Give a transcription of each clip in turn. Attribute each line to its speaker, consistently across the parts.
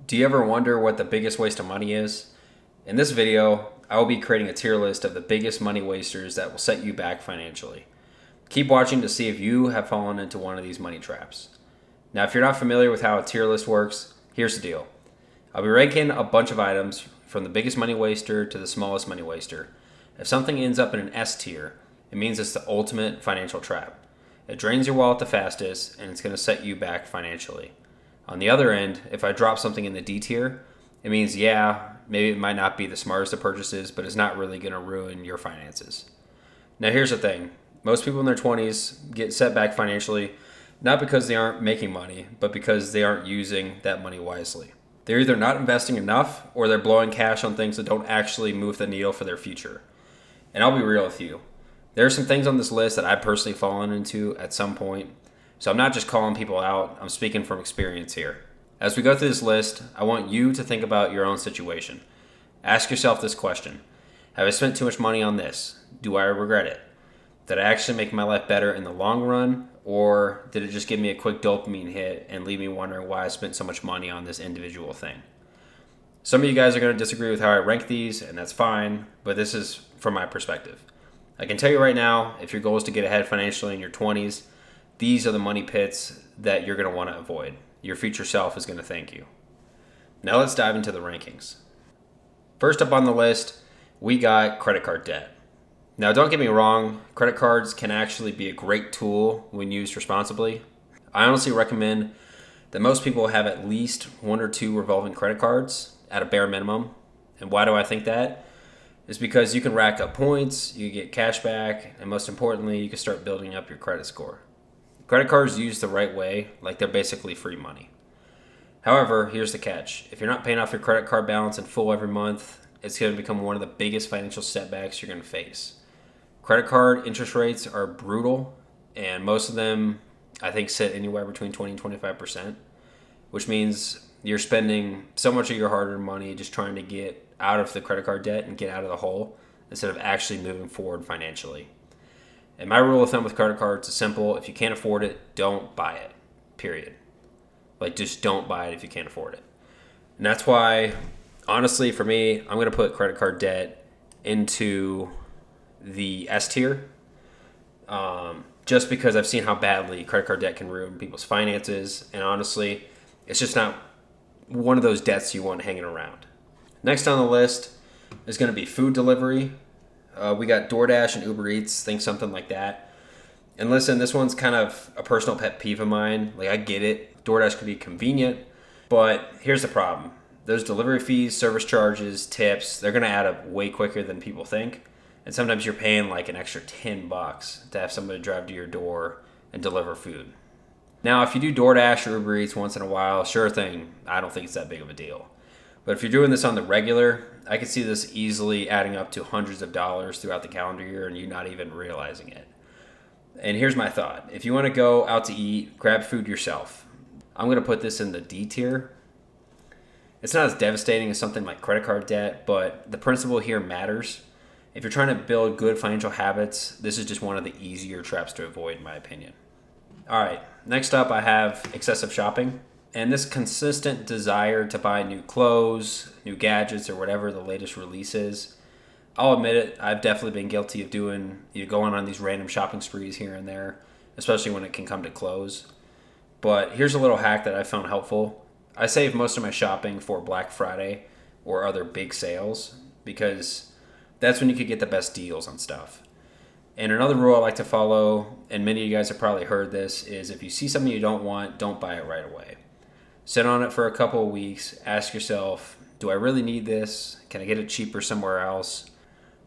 Speaker 1: Do you ever wonder what the biggest waste of money is? In this video, I will be creating a tier list of the biggest money wasters that will set you back financially. Keep watching to see if you have fallen into one of these money traps. Now, if you're not familiar with how a tier list works, here's the deal. I'll be ranking a bunch of items from the biggest money waster to the smallest money waster. If something ends up in an S tier, it means it's the ultimate financial trap. It drains your wallet the fastest, and it's going to set you back financially. On the other end, if I drop something in the D tier, it means, maybe it might not be the smartest of purchases, but it's not really going to ruin your finances. Now, here's the thing. Most people in their 20s get set back financially, not because they aren't making money, but because they aren't using that money wisely. They're either not investing enough, or they're blowing cash on things that don't actually move the needle for their future. And I'll be real with you. There are some things on this list that I've personally fallen into at some point. So I'm not just calling people out, I'm speaking from experience here. As we go through this list, I want you to think about your own situation. Ask yourself this question. Have I spent too much money on this? Do I regret it? Did I actually make my life better in the long run? Or did it just give me a quick dopamine hit and leave me wondering why I spent so much money on this individual thing? Some of you guys are going to disagree with how I rank these, and that's fine, but this is from my perspective. I can tell you right now, if your goal is to get ahead financially in your 20s, these are the money pits that you're going to want to avoid. Your future self is going to thank you. Now let's dive into the rankings. First up on the list, we got credit card debt. Now don't get me wrong, credit cards can actually be a great tool when used responsibly. I honestly recommend that most people have at least one or two revolving credit cards at a bare minimum. And why do I think that? It's because you can rack up points, you get cash back, and most importantly, you can start building up your credit score. Credit cards used the right way, like they're basically free money. However, here's the catch. If you're not paying off your credit card balance in full every month, it's going to become one of the biggest financial setbacks you're going to face. Credit card interest rates are brutal, and most of them, I think, sit anywhere between 20 and 25%, which means you're spending so much of your hard-earned money just trying to get out of the credit card debt and get out of the hole instead of actually moving forward financially. And my rule of thumb with credit cards is simple. If you can't afford it, don't buy it, period. Just don't buy it if you can't afford it. And that's why, honestly, for me, I'm going to put credit card debt into the S tier, just because I've seen how badly credit card debt can ruin people's finances. And honestly, it's just not one of those debts you want hanging around. Next on the list is going to be food delivery. We got DoorDash and Uber Eats, think something like that. And listen, this one's kind of a personal pet peeve of mine. I get it. DoorDash could be convenient, but here's the problem. Those delivery fees, service charges, tips, they're going to add up way quicker than people think. And sometimes you're paying an extra $10 to have somebody drive to your door and deliver food. Now, if you do DoorDash or Uber Eats once in a while, sure thing. I don't think it's that big of a deal. But if you're doing this on the regular, I could see this easily adding up to hundreds of dollars throughout the calendar year and you not even realizing it. And here's my thought. If you want to go out to eat, grab food yourself. I'm going to put this in the D tier. It's not as devastating as something like credit card debt, but the principle here matters. If you're trying to build good financial habits, this is just one of the easier traps to avoid, in my opinion. All right, next up I have excessive shopping. And this consistent desire to buy new clothes, new gadgets, or whatever the latest release is. I'll admit it, I've definitely been guilty of going on these random shopping sprees here and there, especially when it can come to clothes. But here's a little hack that I found helpful. I save most of my shopping for Black Friday or other big sales because that's when you could get the best deals on stuff. And another rule I like to follow, and many of you guys have probably heard this, is if you see something you don't want, don't buy it right away. Sit on it for a couple of weeks. Ask yourself, do I really need this? Can I get it cheaper somewhere else?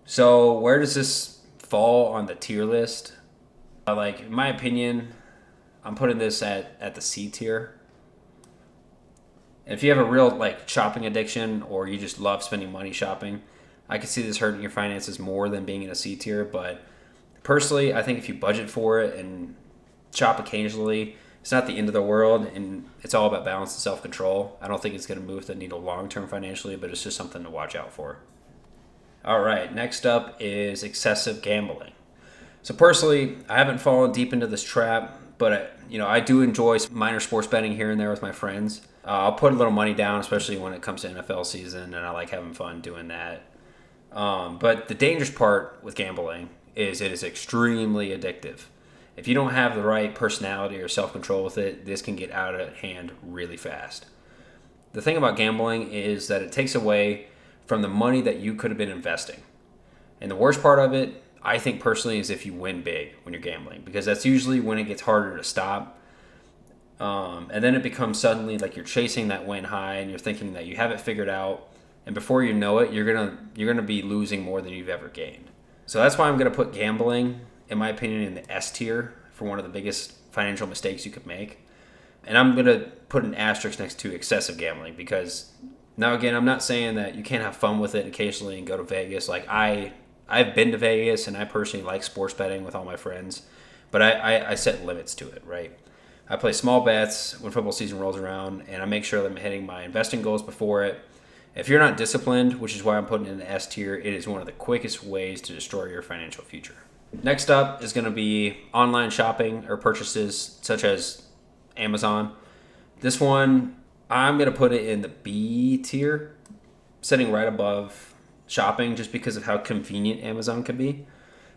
Speaker 1: So where does this fall on the tier list? In my opinion, I'm putting this at the C tier. If you have a real shopping addiction or you just love spending money shopping, I can see this hurting your finances more than being in a C tier. But personally, I think if you budget for it and shop occasionally, it's not the end of the world, and it's all about balance and self-control. I don't think it's going to move the needle long-term financially, but it's just something to watch out for. All right, next up is excessive gambling. So personally, I haven't fallen deep into this trap, but I do enjoy minor sports betting here and there with my friends. I'll put a little money down, especially when it comes to NFL season, and I like having fun doing that. But the dangerous part with gambling is it is extremely addictive. If you don't have the right personality or self-control with it, this can get out of hand really fast. The thing about gambling is that it takes away from the money that you could have been investing. And the worst part of it, I think personally, is if you win big when you're gambling, because that's usually when it gets harder to stop. And then it becomes suddenly like you're chasing that win high and you're thinking that you have it figured out. And before you know it, you're gonna be losing more than you've ever gained. So that's why I'm gonna put gambling, in my opinion, in the S tier for one of the biggest financial mistakes you could make. And I'm gonna put an asterisk next to excessive gambling, because now again, I'm not saying that you can't have fun with it occasionally and go to Vegas. Like I've been to Vegas and I personally like sports betting with all my friends, but I set limits to it, right? I play small bets when football season rolls around, and I make sure that I'm hitting my investing goals before it. If you're not disciplined, which is why I'm putting it in the S tier, it is one of the quickest ways to destroy your financial future. Next up is going to be online shopping or purchases such as Amazon. This one, I'm going to put it in the B tier, sitting right above shopping, just because of how convenient Amazon can be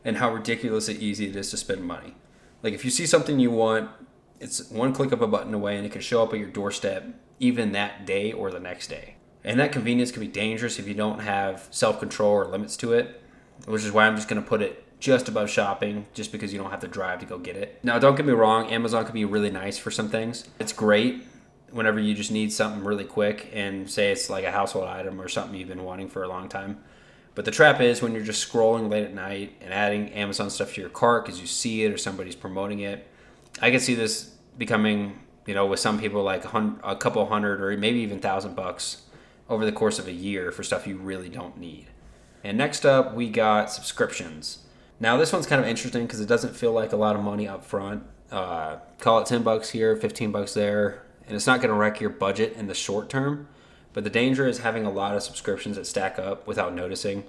Speaker 1: and how ridiculously easy it is to spend money. Like if you see something you want, it's one click of a button away and it can show up at your doorstep even that day or the next day. And that convenience can be dangerous if you don't have self-control or limits to it, which is why I'm just going to put it just above shopping, just because you don't have to drive to go get it. Now, don't get me wrong, Amazon can be really nice for some things. It's great whenever you just need something really quick and say it's like a household item or something you've been wanting for a long time. But the trap is when you're just scrolling late at night and adding Amazon stuff to your cart because you see it or somebody's promoting it. I can see this becoming, with some people like a couple hundred or maybe even $1,000 over the course of a year for stuff you really don't need. And next up, we got subscriptions. Now this one's kind of interesting because it doesn't feel like a lot of money up front. Call it $10 here, $15 there, and it's not going to wreck your budget in the short term. But the danger is having a lot of subscriptions that stack up without noticing.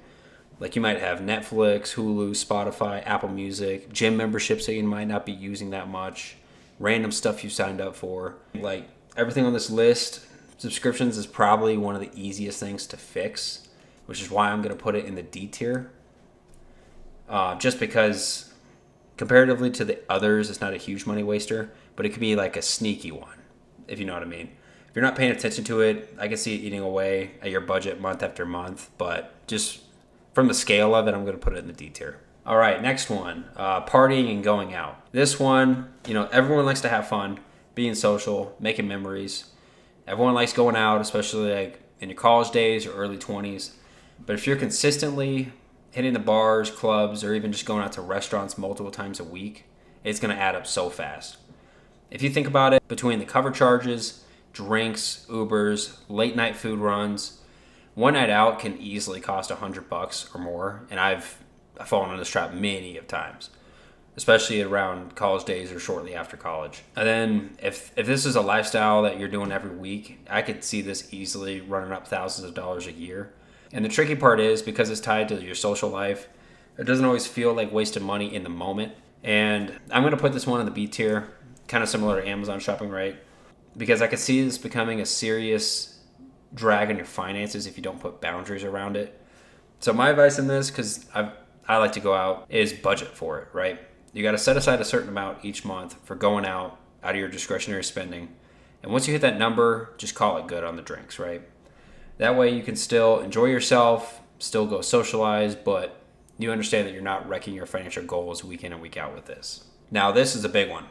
Speaker 1: Like you might have Netflix, Hulu, Spotify, Apple Music, gym memberships that you might not be using that much, random stuff you signed up for. Like everything on this list, subscriptions is probably one of the easiest things to fix, which is why I'm going to put it in the D tier. Just because comparatively to the others, it's not a huge money waster, but it could be like a sneaky one, if you know what I mean. If you're not paying attention to it, I can see it eating away at your budget month after month, but just from the scale of it, I'm going to put it in the D tier. All right, next one, partying and going out. This one, everyone likes to have fun, being social, making memories. Everyone likes going out, especially like in your college days or early 20s. But if you're consistently hitting the bars, clubs, or even just going out to restaurants multiple times a week, it's going to add up so fast. If you think about it, between the cover charges, drinks, Ubers, late night food runs, one night out can easily cost $100 or more, and I've fallen in this trap many of times, especially around college days or shortly after college. And then if this is a lifestyle that you're doing every week, I could see this easily running up thousands of dollars a year. And the tricky part is, because it's tied to your social life, it doesn't always feel like wasted money in the moment. And I'm going to put this one in the B tier, kind of similar to Amazon shopping, right? Because I could see this becoming a serious drag on your finances if you don't put boundaries around it. So my advice in this, because I like to go out, is budget for it, right? You got to set aside a certain amount each month for going out of your discretionary spending. And once you hit that number, just call it good on the drinks, right? That way you can still enjoy yourself, still go socialize, but you understand that you're not wrecking your financial goals week in and week out with this. Now, this is a big one.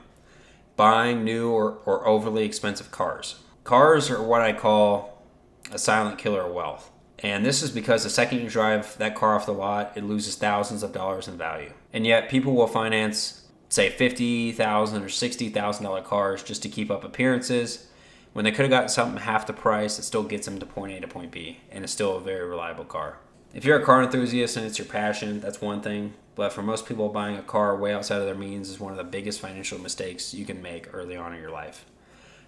Speaker 1: Buying new or overly expensive cars. Cars are what I call a silent killer of wealth. And this is because the second you drive that car off the lot, it loses thousands of dollars in value. And yet people will finance, say, $50,000 or $60,000 cars just to keep up appearances, when they could have gotten something half the price that still gets them to point A to point B, and it's still a very reliable car. If you're a car enthusiast and it's your passion, that's one thing. But for most people, buying a car way outside of their means is one of the biggest financial mistakes you can make early on in your life.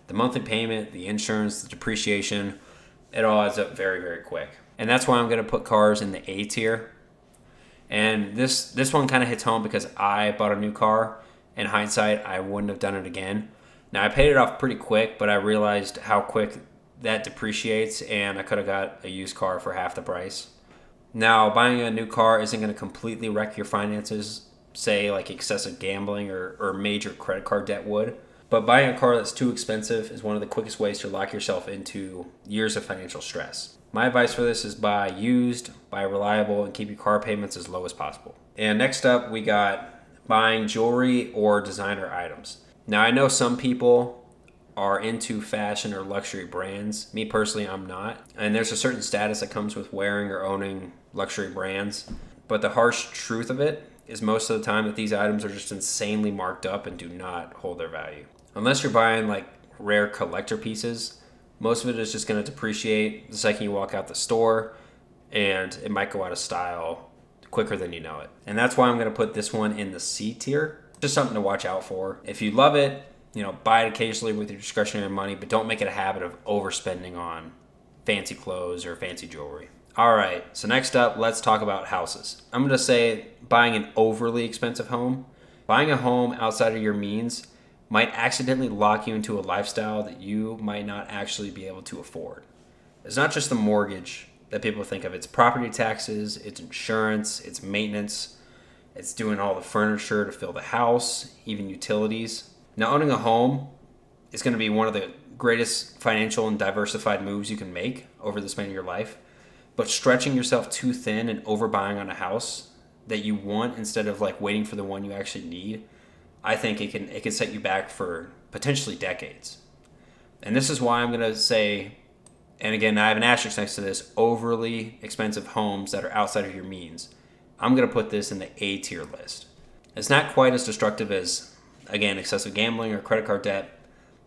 Speaker 1: The monthly payment, the insurance, the depreciation, it all adds up very, very quick. And that's why I'm going to put cars in the A tier. And this one kind of hits home because I bought a new car. In hindsight, I wouldn't have done it again. Now, I paid it off pretty quick, but I realized how quick that depreciates and I could have got a used car for half the price. Now, buying a new car isn't going to completely wreck your finances, say like excessive gambling or major credit card debt would. But buying a car that's too expensive is one of the quickest ways to lock yourself into years of financial stress. My advice for this is buy used, buy reliable, and keep your car payments as low as possible. And next up, we got buying jewelry or designer items. Now, I know some people are into fashion or luxury brands. Me personally, I'm not. And there's a certain status that comes with wearing or owning luxury brands. But the harsh truth of it is most of the time that these items are just insanely marked up and do not hold their value. Unless you're buying like rare collector pieces, most of it is just going to depreciate the second you walk out the store, and it might go out of style quicker than you know it. And that's why I'm going to put this one in the C tier. Just something to watch out for. If you love it, buy it occasionally with your discretionary money, but don't make it a habit of overspending on fancy clothes or fancy jewelry. All right, so next up, let's talk about houses. I'm going to say buying an overly expensive home. Buying a home outside of your means might accidentally lock you into a lifestyle that you might not actually be able to afford. It's not just the mortgage that people think of. It's property taxes, it's insurance, it's maintenance, it's doing all the furniture to fill the house, even utilities. Now, owning a home is going to be one of the greatest financial and diversified moves you can make over the span of your life. But stretching yourself too thin and overbuying on a house that you want instead of like waiting for the one you actually need, I think it can set you back for potentially decades. And this is why I'm going to say, and again, I have an asterisk next to this, overly expensive homes that are outside of your means. I'm going to put this in the A tier list. It's not quite as destructive as, again, excessive gambling or credit card debt,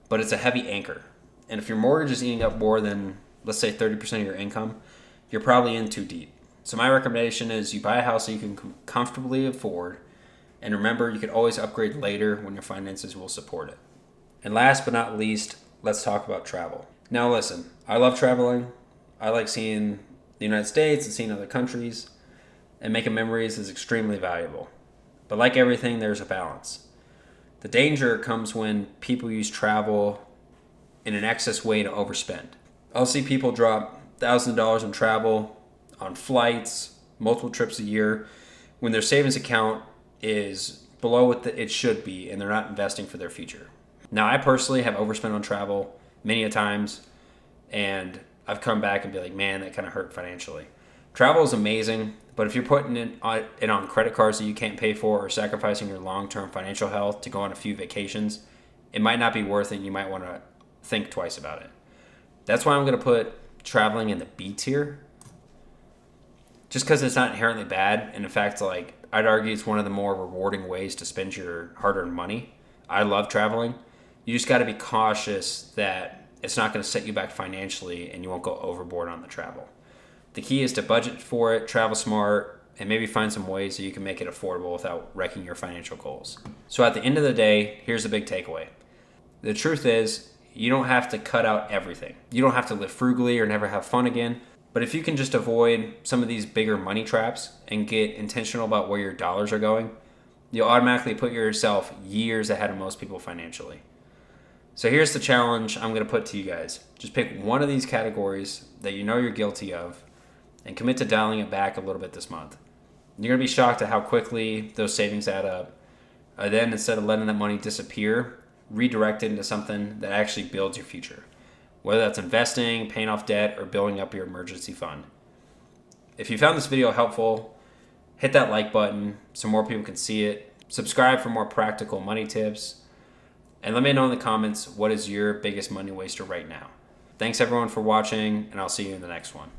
Speaker 1: but it's a heavy anchor. And if your mortgage is eating up more than, let's say, 30% of your income, you're probably in too deep. So my recommendation is you buy a house that you can comfortably afford. And remember, you can always upgrade later when your finances will support it. And last but not least, let's talk about travel. Now listen, I love traveling. I like seeing the United States and seeing other countries. And making memories is extremely valuable. But like everything, there's a balance. The danger comes when people use travel in an excess way to overspend. I'll see people drop $1,000 on travel, on flights, multiple trips a year, when their savings account is below what it should be and they're not investing for their future. Now, I personally have overspent on travel many a times, and I've come back and be like, man, that kind of hurt financially. Travel is amazing, but if you're putting it on credit cards that you can't pay for or sacrificing your long-term financial health to go on a few vacations, it might not be worth it. You might want to think twice about it. That's why I'm going to put traveling in the B tier, just because it's not inherently bad. And in fact, I'd argue it's one of the more rewarding ways to spend your hard-earned money. I love traveling. You just got to be cautious that it's not going to set you back financially and you won't go overboard on the travel. The key is to budget for it, travel smart, and maybe find some ways that you can make it affordable without wrecking your financial goals. So at the end of the day, here's the big takeaway. The truth is, you don't have to cut out everything. You don't have to live frugally or never have fun again. But if you can just avoid some of these bigger money traps and get intentional about where your dollars are going, you'll automatically put yourself years ahead of most people financially. So here's the challenge I'm going to put to you guys. Just pick one of these categories that you know you're guilty of and commit to dialing it back a little bit this month. You're going to be shocked at how quickly those savings add up. Then instead of letting that money disappear, redirect it into something that actually builds your future. Whether that's investing, paying off debt, or building up your emergency fund. If you found this video helpful, hit that like button so more people can see it. Subscribe for more practical money tips. And let me know in the comments what is your biggest money waster right now. Thanks everyone for watching, and I'll see you in the next one.